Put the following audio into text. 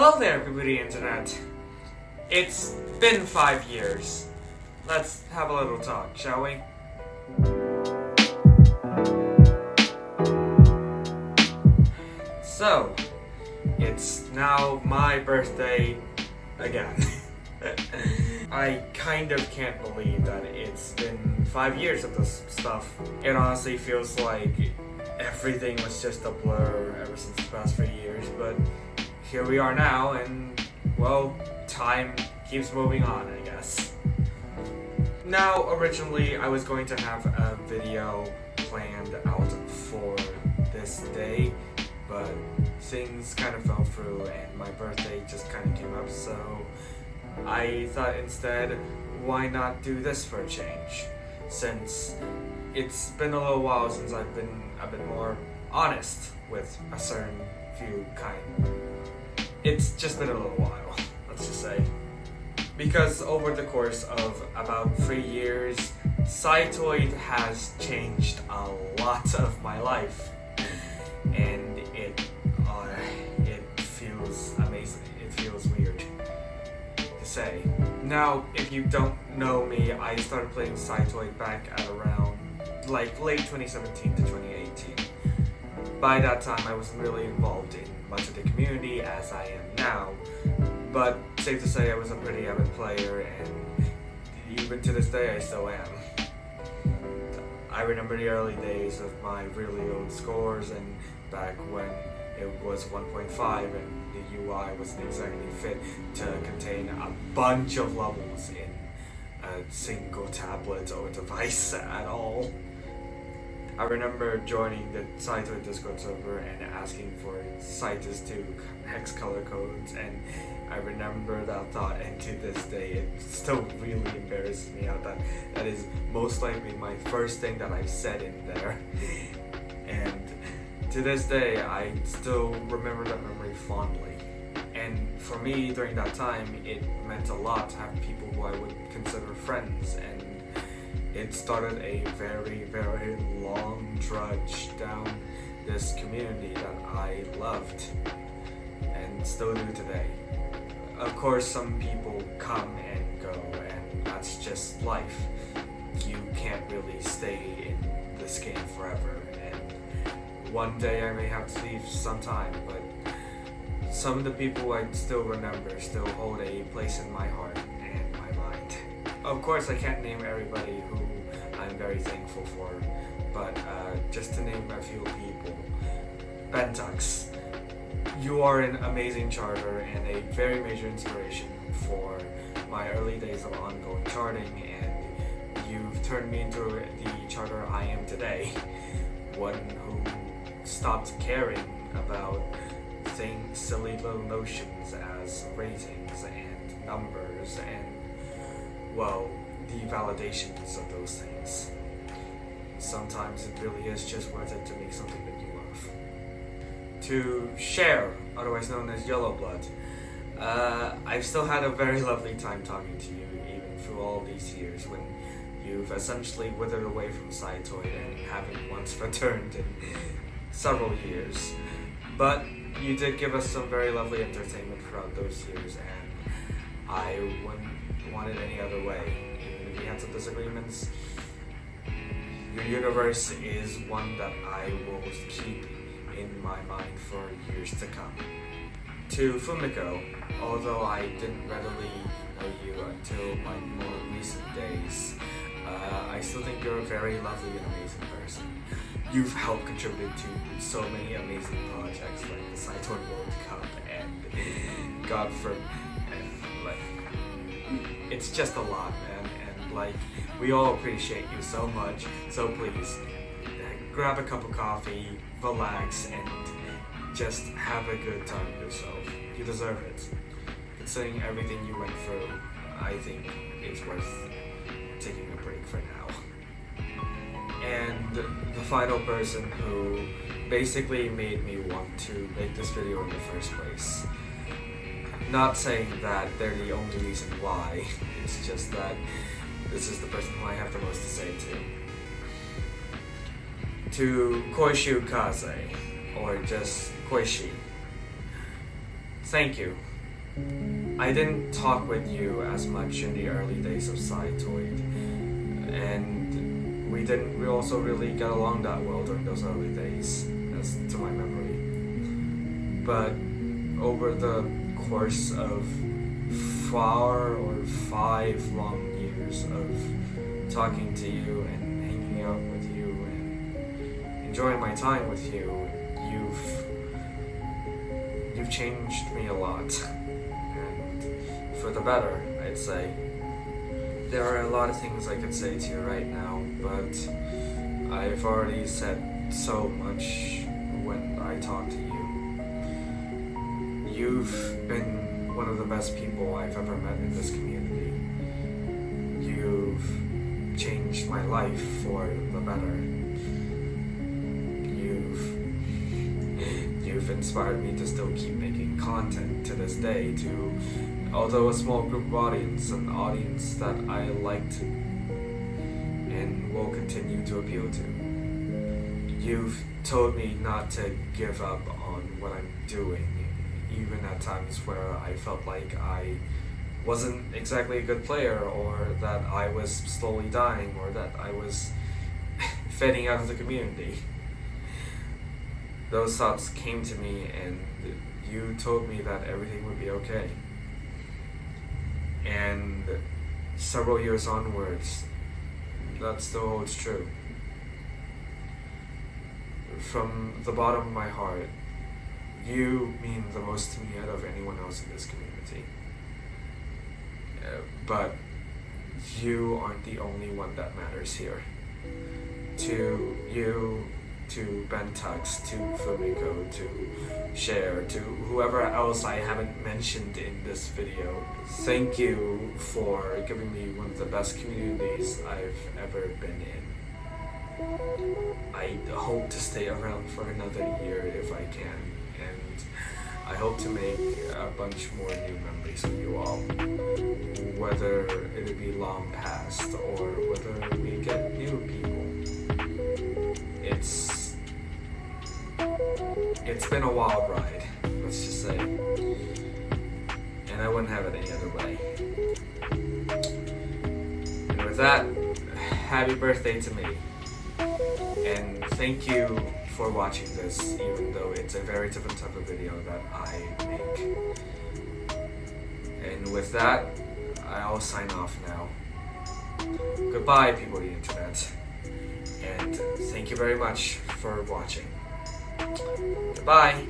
Hello there, everybody internet. It's been 5 years. Let's have a little talk, shall we? So, it's now my birthday again. I kind of can't believe that it's been 5 years of this stuff. It honestly feels like everything was just a blur ever since the past 3 years, but here we are now, and well, time keeps moving on, I guess. Now, originally I was going to have a video planned out for this day, but things kind of fell through and my birthday just kind of came up, so I thought instead, why not do this for a change? Since it's been a little while since I've been a bit more honest with a certain few It's just been a little while, let's just say. Because over the course of about 3 years, Cytoid has changed a lot of my life. And it feels amazing. It feels weird to say. Now, if you don't know me, I started playing Cytoid back at around late 2017 to 2018. By that time, I wasn't really involved in much of the community as I am now, but safe to say I was a pretty avid player, and even to this day I still am. I remember the early days of my really old scores, and back when it was 1.5 and the UI wasn't exactly fit to contain a bunch of levels in a single tablet or device at all. I remember joining the Cytoid Discord server and asking for Cytus 2 hex color codes, and I remember that thought, and to this day it still really embarrasses me out that is most likely my first thing that I've said in there. And to this day I still remember that memory fondly. And for me during that time it meant a lot to have people who I would consider friends, and it started a very, very long trudge down this community that I loved and still do today. Of course, some people come and go, and that's just life. You can't really stay in this game forever, and one day I may have to leave sometime, but some of the people I still remember still hold a place in my heart and my mind. Of course, I can't name everybody who I'm very thankful for, but just to name a few people. Bentux, you are an amazing charter and a very major inspiration for my early days of ongoing charting, and you've turned me into the charter I am today. One who stopped caring about silly little notions as ratings and numbers and, well, the validations of those things. Sometimes it really is just worth it to make something that you love. To Cher, otherwise known as Yellow Blood, I've still had a very lovely time talking to you even through all these years when you've essentially withered away from Cytoid and haven't once returned in several years. But you did give us some very lovely entertainment throughout those years, and I wouldn't want it any other way. Even if we had some disagreements, your universe is one that I will keep in my mind for years to come. To Fumiko, although I didn't readily know you until my more recent days, I still think you're a very lovely and amazing person. You've helped contribute to so many amazing projects like the Cytoid World Cup and God for, and like, it's just a lot, man, and like, we all appreciate you so much, so please, grab a cup of coffee, relax, and just have a good time yourself. You deserve it. Considering everything you went through, I think it's worth taking a break for now. And the final person who basically made me want to make this video in the first place. Not saying that they're the only reason why, it's just that this is the person who I have the most to say to. To Koishu Kaze, or just Koishi. Thank you. I didn't talk with you as much in the early days of Cytoid, and we also really get along that well during those early days, as to my memory. But over the course of 5 long years of talking to you and hanging out with you and enjoying my time with you, you've changed me a lot, and for the better, I'd say. There are a lot of things I could say to you right now, but I've already said so much when I talk to you. You've been one of the best people I've ever met in this community. You've changed my life for the better. You've inspired me to still keep making content to this day, to, although a small group of audience, an audience that I liked and will continue to appeal to. You've told me not to give up on what I'm doing, even at times where I felt like I wasn't exactly a good player, or that I was slowly dying, or that I was fading out of the community. Those thoughts came to me, and you told me that everything would be okay. And several years onwards, that still holds true. From the bottom of my heart, you mean the most to me out of anyone else in this community. But you aren't the only one that matters here. To you, to Bentux, to Fumiko, to Cher, to whoever else I haven't mentioned in this video, thank you for giving me one of the best communities I've ever been in. I hope to stay around for another year if I can, and I hope to make a bunch more new memories with you all, whether it'll be long past or whether we get new people. It's been a wild ride, let's just say, and I wouldn't have it any other way. And with that, happy birthday to me, and thank you for watching this, even though it's a very different type of video that I make. And with that, I'll sign off now. Goodbye, people of the internet, and thank you very much for watching. Goodbye.